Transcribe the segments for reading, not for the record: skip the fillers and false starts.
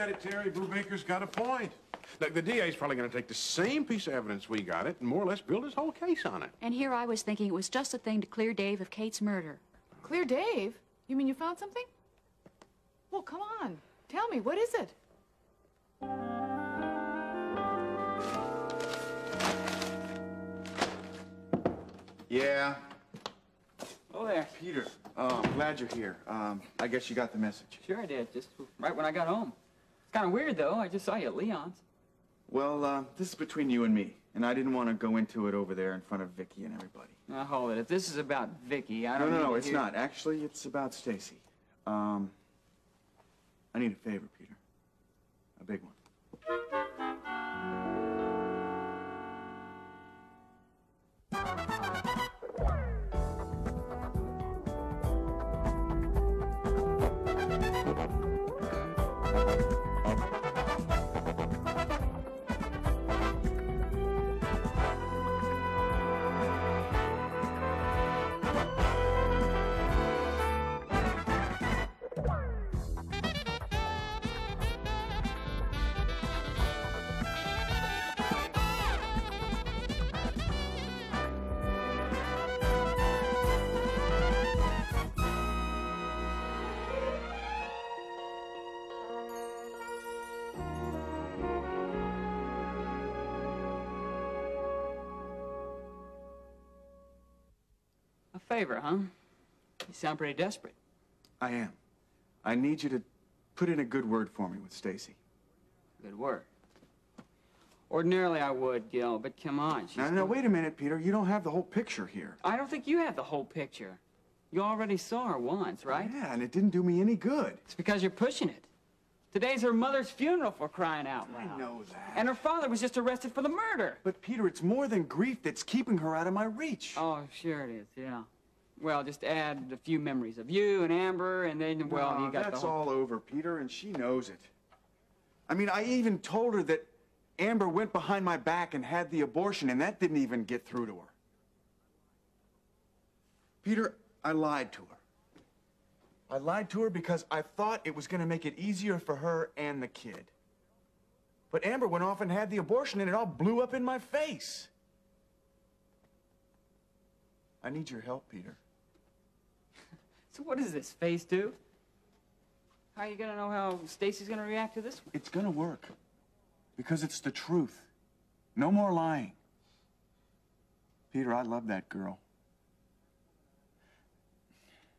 at it, Terry. Brubaker's got a point. Look, the DA's probably going to take the same piece of evidence we got it and more or less build his whole case on it. And here I was thinking it was just a thing to clear Dave of Kate's murder. Clear Dave? You mean you found something? Well, come on. Tell me, what is it? Yeah. Oh, there. Peter, I'm glad you're here. I guess you got the message. Sure I did, just right when I got home. It's kind of weird, though. I just saw you at Leon's. Well, this is between you and me, and I didn't want to go into it over there in front of Vicky and everybody. Now, hold it. If this is about Vicky, I don't No, it's not. Actually, it's about Stacy. I need a favor, Peter. A big one. A favor, huh? You sound pretty desperate. I am. I need you to put in a good word for me with Stacy. Good word. Ordinarily I would, Gil, but come on. No, wait a minute, Peter. You don't have the whole picture here. I don't think you have the whole picture. You already saw her once, right? Yeah, and it didn't do me any good. It's because you're pushing it. Today's her mother's funeral, for crying out loud. I know that. And her father was just arrested for the murder. But, Peter, it's more than grief that's keeping her out of my reach. Oh, sure it is, yeah. Well, just add a few memories of you and Amber, and then, well, No, you got that's the whole... all over, Peter, and she knows it. I mean, I even told her that Amber went behind my back and had the abortion, and that didn't even get through to her. Peter, I lied to her. I lied to her because I thought it was going to make it easier for her and the kid. But Amber went off and had the abortion, and it all blew up in my face. I need your help, Peter. So what does this face do? How are you gonna know how Stacy's gonna react to this one? It's gonna work. Because it's the truth. No more lying. Peter, I love that girl.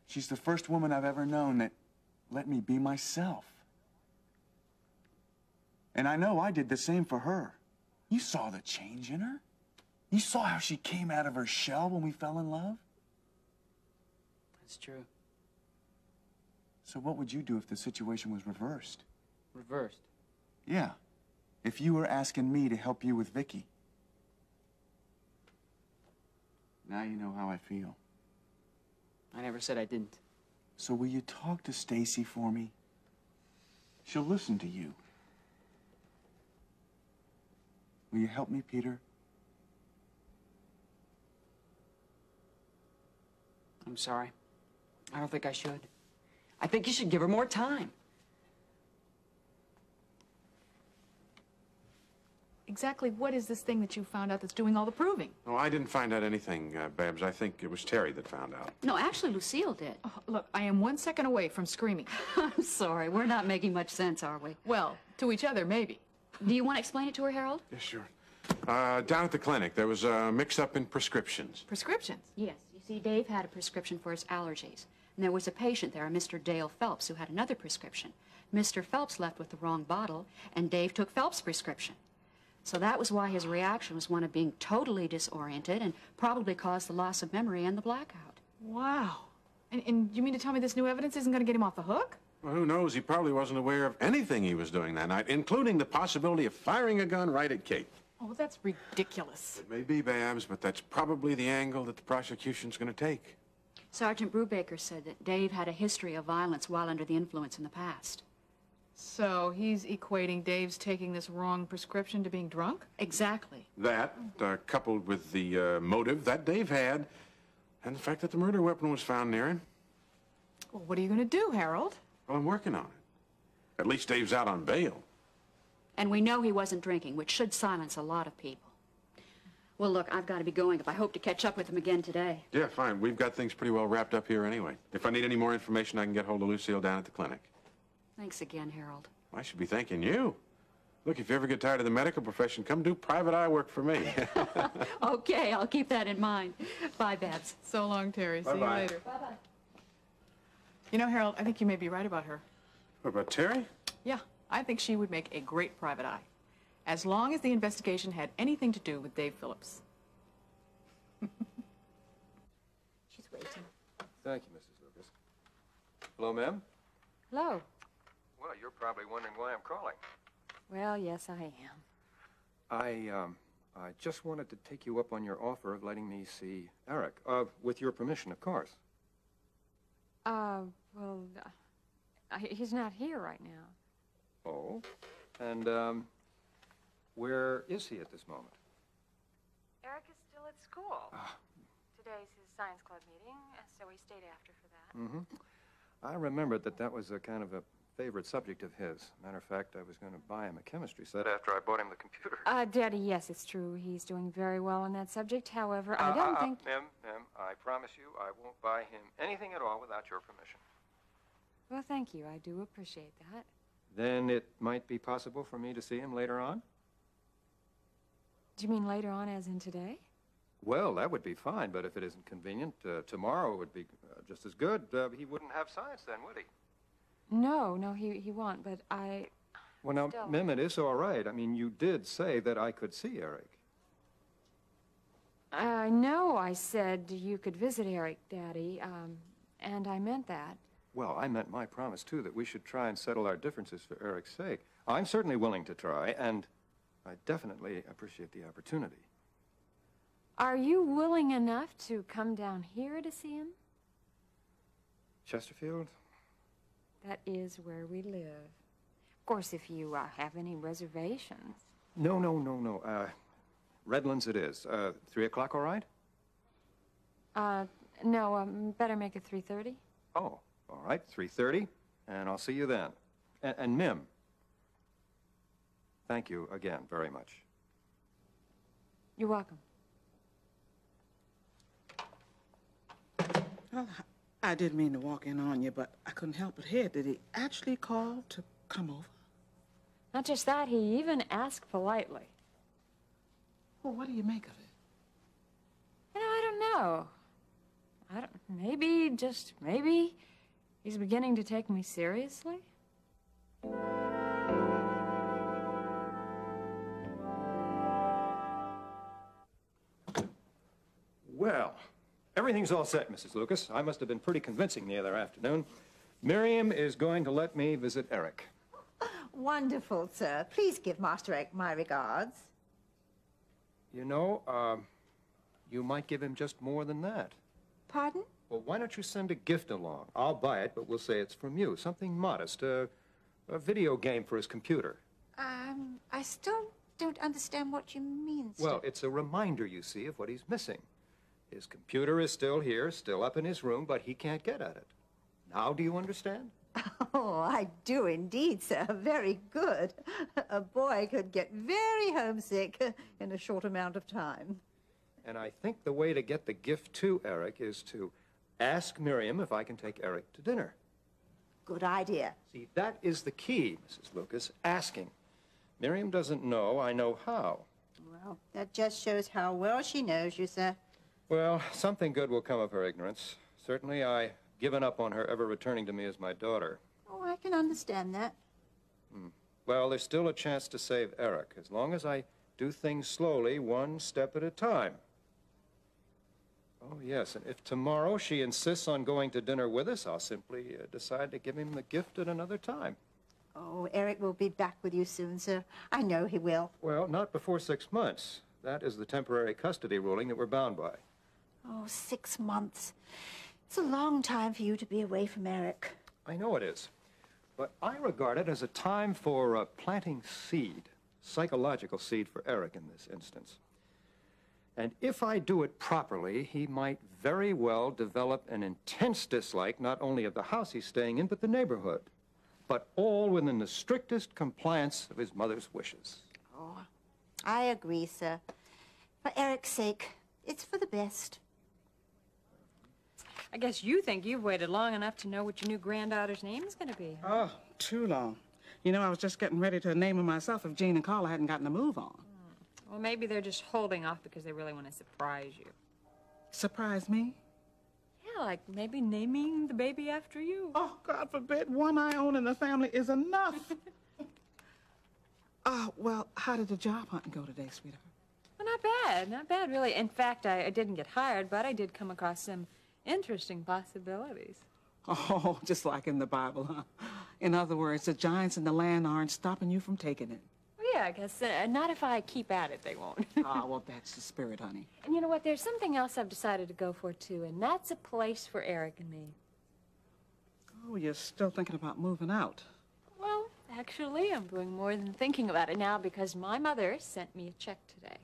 She's the first woman I've ever known that let me be myself. And I know I did the same for her. You saw the change in her. You saw how she came out of her shell when we fell in love. That's true. So what would you do if the situation was reversed? Reversed? Yeah. If you were asking me to help you with Vicky. Now you know how I feel. I never said I didn't. So will you talk to Stacy for me? She'll listen to you. Will you help me, Peter? I'm sorry. I don't think I should. I think you should give her more time. Exactly what is this thing that you found out that's doing all the proving? Oh, I didn't find out anything, Babs. I think it was Terry that found out. No, actually, Lucille did. Oh, look, I am 1 second away from screaming. I'm sorry. We're not making much sense, are we? Well, to each other, maybe. Do you want to explain it to her, Harold? Yeah, sure. Down at the clinic, there was a mix-up in prescriptions. Prescriptions? Yes. You see, Dave had a prescription for his allergies. And there was a patient there, a Mr. Dale Phelps, who had another prescription. Mr. Phelps left with the wrong bottle, and Dave took Phelps' prescription. So that was why his reaction was one of being totally disoriented and probably caused the loss of memory and the blackout. Wow. And you mean to tell me this new evidence isn't going to get him off the hook? Well, who knows? He probably wasn't aware of anything he was doing that night, including the possibility of firing a gun right at Kate. Oh, that's ridiculous. It may be, Babs, but that's probably the angle that the prosecution's going to take. Sergeant Brubaker said that Dave had a history of violence while under the influence in the past. So he's equating Dave's taking this wrong prescription to being drunk? Exactly. That, coupled with the motive that Dave had, and the fact that the murder weapon was found near him. Well, what are you going to do, Harold? Well, I'm working on it. At least Dave's out on bail. And we know he wasn't drinking, which should silence a lot of people. Well, look, I've got to be going if I hope to catch up with him again today. Yeah, fine. We've got things pretty well wrapped up here anyway. If I need any more information, I can get hold of Lucille down at the clinic. Thanks again, Harold. I should be thanking you. Look, if you ever get tired of the medical profession, come do private eye work for me. Okay, I'll keep that in mind. Bye, Babs. So long, Terry. See you Bye-bye. later. Bye-bye. You know, Harold, I think you may be right about her. What about Terry? Yeah, I think she would make a great private eye. As long as the investigation had anything to do with Dave Phillips. She's waiting. Thank you, Mrs. Lucas. Hello, ma'am? Hello. Well, you're probably wondering why I'm calling. Well, yes, I am. I just wanted to take you up on your offer of letting me see Eric. With your permission, of course. Well, he's not here right now. Oh? And, where is he at this moment? Eric is still at school. Today's his science club meeting, so we stayed after for that. Mm-hmm. I remembered that was a kind of a favorite subject of his. Matter of fact, I was going to buy him a chemistry set after I bought him the computer. Daddy, yes, it's true. He's doing very well on that subject. However, I don't think... Ma'am, I promise you I won't buy him anything at all without your permission. Well, thank you. I do appreciate that. Then it might be possible for me to see him later on? Do you mean later on, as in today? Well, that would be fine, but if it isn't convenient, tomorrow would be just as good. He wouldn't have science then, would he? No, he won't, but I... Well, now, Still. Mim, it is all right. I mean, you did say that I could see Eric. I know I said you could visit Eric, Daddy, and I meant that. Well, I meant my promise, too, that we should try and settle our differences for Eric's sake. I'm certainly willing to try, and I definitely appreciate the opportunity. Are you willing enough to come down here to see him? Chesterfield? That is where we live. Of course, if you have any reservations. No. Redlands it is. 3 o'clock, all right? No, better make it 3:30. Oh, all right, 3:30, and I'll see you then. And Mim, thank you again very much. You're welcome. Well, I didn't mean to walk in on you, but I couldn't help but hear. Did he actually call to come over? Not just that, he even asked politely. Well, what do you make of it? You know, I don't know. Maybe, just maybe, he's beginning to take me seriously. Well, everything's all set, Mrs. Lucas. I must have been pretty convincing the other afternoon. Miriam is going to let me visit Eric. Wonderful, sir. Please give Master Eric my regards. You know, you might give him just more than that. Pardon? Well, why don't you send a gift along? I'll buy it, but we'll say it's from you. Something modest, a video game for his computer. I still don't understand what you mean, sir. Well, it's a reminder, you see, of what he's missing. His computer is still here, still up in his room, but he can't get at it. Now do you understand? Oh, I do indeed, sir. Very good. A boy could get very homesick in a short amount of time. And I think the way to get the gift to Eric is to ask Miriam if I can take Eric to dinner. Good idea. See, that is the key, Mrs. Lucas, asking. Miriam doesn't know I know how. Well, that just shows how well she knows you, sir. Well, something good will come of her ignorance. Certainly, I've given up on her ever returning to me as my daughter. Oh, I can understand that. Well, there's still a chance to save Eric, as long as I do things slowly, one step at a time. Oh, yes, and if tomorrow she insists on going to dinner with us, I'll simply decide to give him the gift at another time. Oh, Eric will be back with you soon, sir. I know he will. Well, not before 6 months. That is the temporary custody ruling that we're bound by. Oh, 6 months. It's a long time for you to be away from Eric. I know it is. But I regard it as a time for planting seed, psychological seed for Eric in this instance. And if I do it properly, he might very well develop an intense dislike not only of the house he's staying in, but the neighborhood. but all within the strictest compliance of his mother's wishes. Oh, I agree, sir. For Eric's sake, it's for the best. I guess you think you've waited long enough to know what your new granddaughter's name is going to be. Oh, too long. You know, I was just getting ready to name her myself if Jean and Carla hadn't gotten a move on. Well, maybe they're just holding off because they really want to surprise you. Surprise me? Yeah, like maybe naming the baby after you. Oh, God forbid. One I own in the family is enough. Well, how did the job hunting go today, sweetheart? Well, not bad, really. In fact, I didn't get hired, but I did come across some interesting possibilities. Oh, just like in the Bible, huh? In other words, the giants in the land aren't stopping you from taking it. Well, yeah, I guess not if I keep at it, they won't. Well, that's the spirit, honey. And you know what? There's something else I've decided to go for, too, and that's a place for Eric and me. Oh, you're still thinking about moving out. Well, actually, I'm doing more than thinking about it now because my mother sent me a check today.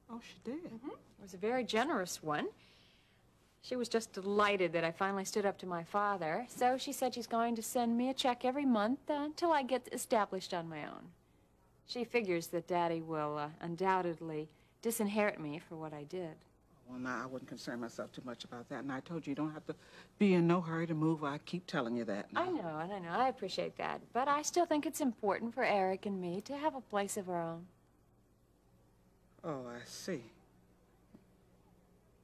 Oh, she did? Mm-hmm. It was a very generous one. She was just delighted that I finally stood up to my father, so she said she's going to send me a check every month until I get established on my own. She figures that Daddy will undoubtedly disinherit me for what I did. Well, now, I wouldn't concern myself too much about that, and I told you don't have to be in no hurry to move. I keep telling you that now. I know. I appreciate that. But I still think it's important for Eric and me to have a place of our own. Oh, I see.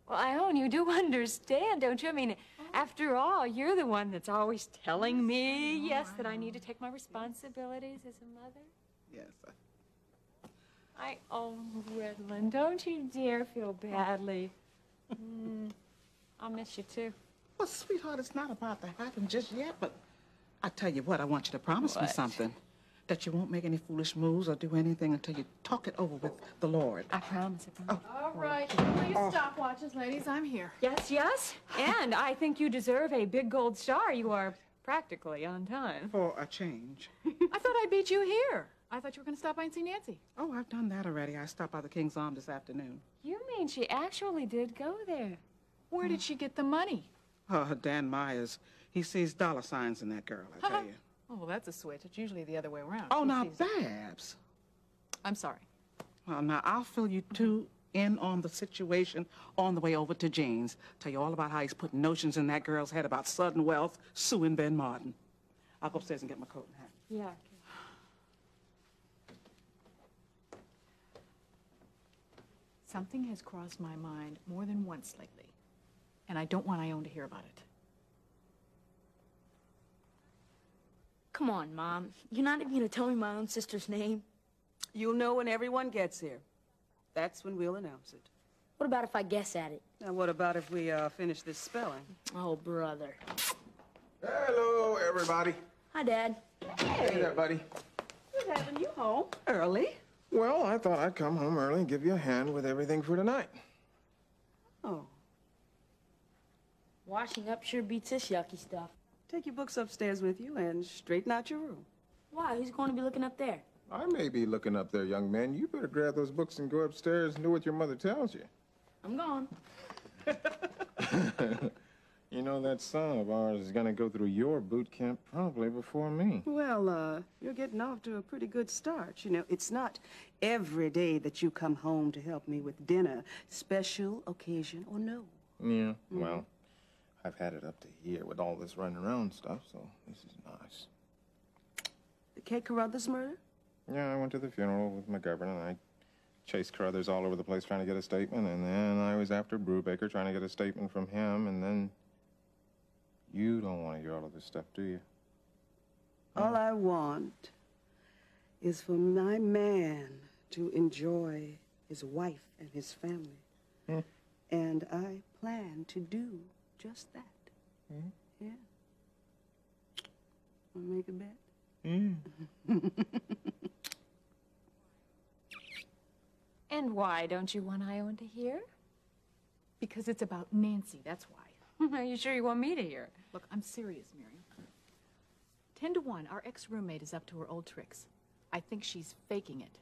Well, Ione, you do understand, don't you? I mean, after all, you're the one that's always telling me, that I need to take my responsibilities as a mother. Yes. Oh, Redland, don't you dare feel badly. I'll miss you, too. Well, sweetheart, it's not about to happen just yet, but I tell you what, I want you to promise me something. That you won't make any foolish moves or do anything until you talk it over with the Lord. I promise. All right, please stopwatches, ladies. I'm here. Yes. And I think you deserve a big gold star. You are practically on time. For a change. I thought I beat you here. I thought you were going to stop by and see Nancy. Oh, I've done that already. I stopped by the King's Arms this afternoon. You mean she actually did go there? Where did she get the money? Dan Myers. He sees dollar signs in that girl, I tell you. Oh, well, that's a switch. It's usually the other way around. Oh, She now, sees- Babs. I'm sorry. Well, now, I'll fill you two in on the situation on the way over to Jean's. Tell you all about how he's putting notions in that girl's head about sudden wealth, suing Ben Martin. I'll go upstairs and get my coat and hat. Yeah. Something has crossed my mind more than once lately, and I don't want Ione to hear about it. Come on, Mom. You're not even gonna tell me my own sister's name? You'll know when everyone gets here. That's when we'll announce it. What about if I guess at it? And what about if we finish this spelling? Oh, brother. Hello, everybody. Hi, Dad. Hey there, buddy. Who's having you home early? Well, I thought I'd come home early and give you a hand with everything for tonight. Oh. Washing up sure beats this yucky stuff. Take your books upstairs with you and straighten out your room. Why? Who's going to be looking up there? I may be looking up there, young man. You better grab those books and go upstairs and do what your mother tells you. I'm gone. You know, that son of ours is gonna go through your boot camp probably before me. Well, you're getting off to a pretty good start. You know, it's not every day that you come home to help me with dinner, special occasion or no. Yeah, well, I've had it up to here with all this running around stuff, so this is nice. The Kate Carruthers murder? Yeah, I went to the funeral with McGovern, and I chased Carruthers all over the place trying to get a statement, and then I was after Brubaker trying to get a statement from him, and then... You don't want to hear all of this stuff, do you? All I want is for my man to enjoy his wife and his family. And I plan to do just that. Yeah. Want to make a bet? And why don't you want Ione to hear? Because it's about Nancy, that's why. Are you sure you want me to hear? Look, I'm serious, Miriam. 10 to 1, our ex-roommate is up to her old tricks. I think she's faking it.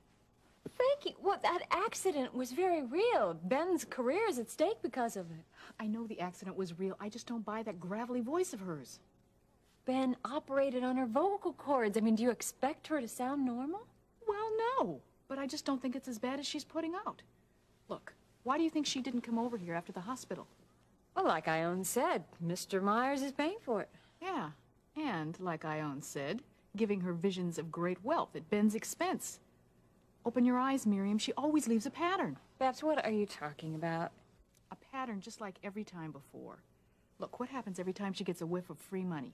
Faking? Well, that accident was very real. Ben's career is at stake because of it. I know the accident was real. I just don't buy that gravelly voice of hers. Ben operated on her vocal cords. I mean, do you expect her to sound normal? Well, no, but I just don't think it's as bad as she's putting out. Look, why do you think she didn't come over here after the hospital? Well, like Ione said, Mr. Myers is paying for it. Yeah, and like Ione said, giving her visions of great wealth at Ben's expense. Open your eyes, Miriam. She always leaves a pattern. Babs, what are you talking about? A pattern just like every time before. Look, what happens every time she gets a whiff of free money?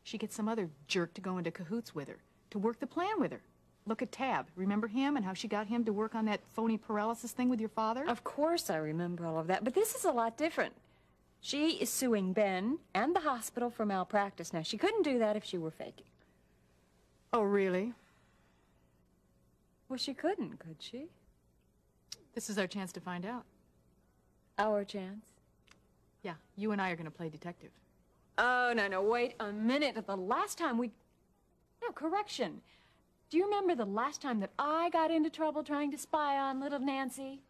She gets some other jerk to go into cahoots with her, to work the plan with her. Look at Tab. Remember him and how she got him to work on that phony paralysis thing with your father? Of course I remember all of that, but this is a lot different. She is suing Ben and the hospital for malpractice. Now, she couldn't do that if she were faking. Oh, really? Well, she couldn't, could she? This is our chance to find out. Our chance? Yeah, you and I are going to play detective. Oh, no, wait a minute. The last time we... No, correction. Do you remember the last time that I got into trouble trying to spy on little Nancy?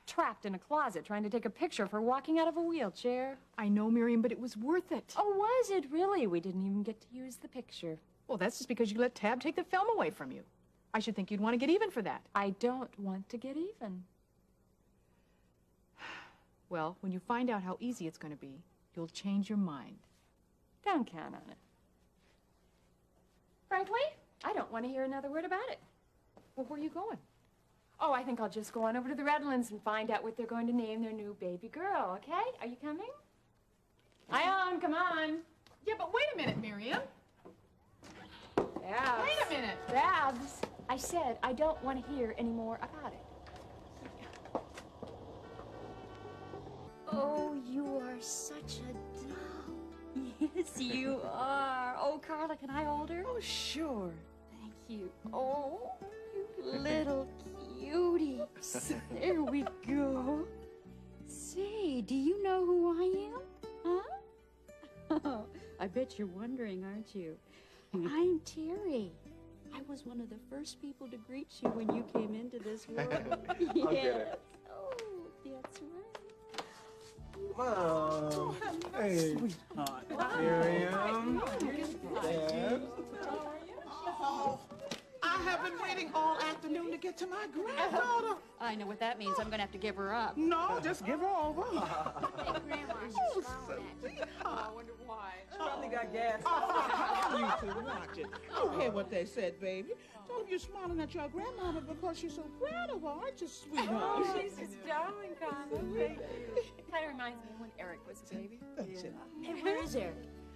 Trapped in a closet trying to take a picture of her walking out of a wheelchair. I know, Miriam, but it was worth it. Oh, was it really? We didn't even get to use the picture. Well, that's just because you let Tab take the film away from you. I should think you'd want to get even for that. I don't want to get even. Well, when you find out how easy it's going to be, you'll change your mind. Don't count on it. Frankly, I don't want to hear another word about it. Well, where are you going? Oh, I think I'll just go on over to the Redlands and find out what they're going to name their new baby girl, okay? Are you coming? Ione, come on. Yeah, but wait a minute, Miriam. Babs. Wait a minute. Babs, I said I don't want to hear any more about it. Oh, you are such a doll. Yes, you are. Oh, Carla, can I hold her? Oh, sure. Thank you. Oh, you little cutie. There we go. Say, do you know who I am? Huh? Oh, I bet you're wondering, aren't you? I'm Terry. I was one of the first people to greet you when you came into this world. I'll get it. Oh, that's right. Mom. Hey. Sweetheart. Miriam. I have been waiting all afternoon to get to my granddaughter. I know what that means. I'm going to have to give her up. No, just give her over. Hey, Grandma, she's smiling at you. Oh, I wonder why. Probably got gas. You two watch it. You hear what they said, baby. Told them you're smiling at your grandmama because she's so proud of her, aren't you, sweetheart? Oh, she's just darling, Carla. Thank you. Kind of reminds me of when Eric was a baby. That's it. Hey, where is Eric?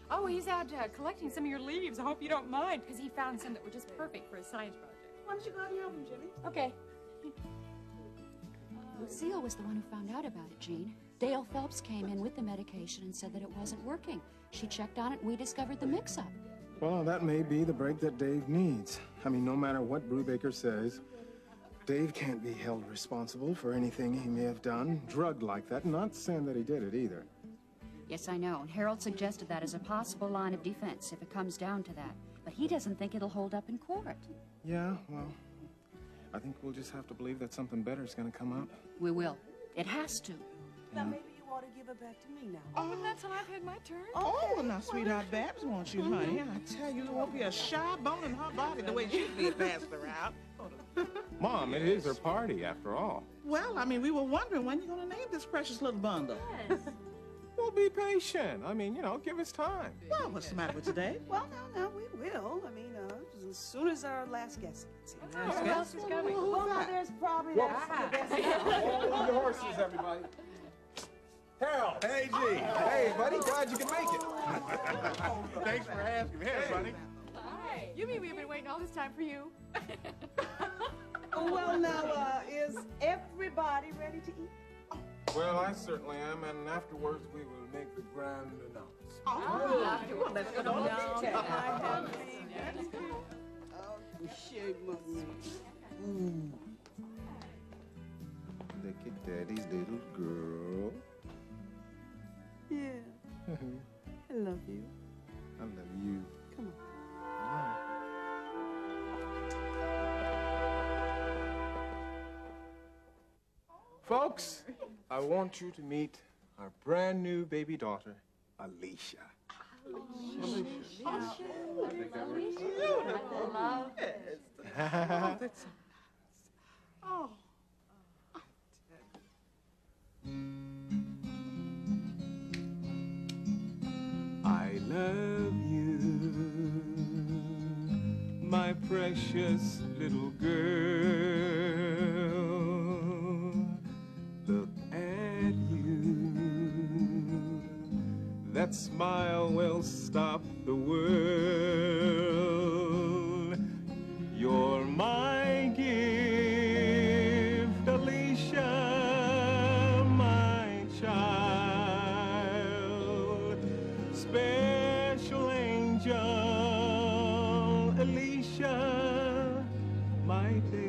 Oh, he's out collecting some of your leaves. I hope you don't mind, because he found some that were just perfect for his science project. Why don't you go out and help him, Jimmy? Okay. Lucille was the one who found out about it, Jean. Dale Phelps came in with the medication and said that it wasn't working. She checked on it and we discovered the mix-up. Well, that may be the break that Dave needs. I mean, no matter what Brubaker says, Dave can't be held responsible for anything he may have done, drugged like that. Not saying that he did it either. Yes, I know. And Harold suggested that as a possible line of defense if it comes down to that. But he doesn't think it'll hold up in court. Yeah, well, I think we'll just have to believe that something better is going to come up. We will. It has to. Now, maybe you ought to give it back to me now. Oh, that's when I've had my turn. Oh, well, now, sweetheart, Babs wants you, honey. I tell you, there won't be a shy bone in her body the way she's being passed around. Mom, it is her party, after all. Well, I mean, we were wondering when you're going to name this precious little bundle. Yes. Well, be patient. I mean, you know, give us time. Well, what's the matter with today? Well, no, we will. I mean, as soon as our last guest gets here. Who else is coming? Well, no, there's probably that guest. Hold your horses, everybody. Harold. Hey, G. Hey, buddy. Glad you can make it. Thanks for asking. Hey, buddy. Hi. You mean we've been waiting all this time for you? Well, now, is everybody ready to eat? Well, I certainly am, and afterwards we will make the grand announcement. Well, let's go down. Look at Daddy's little girl. Yeah. I love you. I love you. Come on. Folks, I want you to meet our brand new baby daughter, Alicia. Oh. I love you, my precious little girl. Look at you. That smile will stop the world. You're my gift, Alicia, my child. Special angel, Alicia, my day.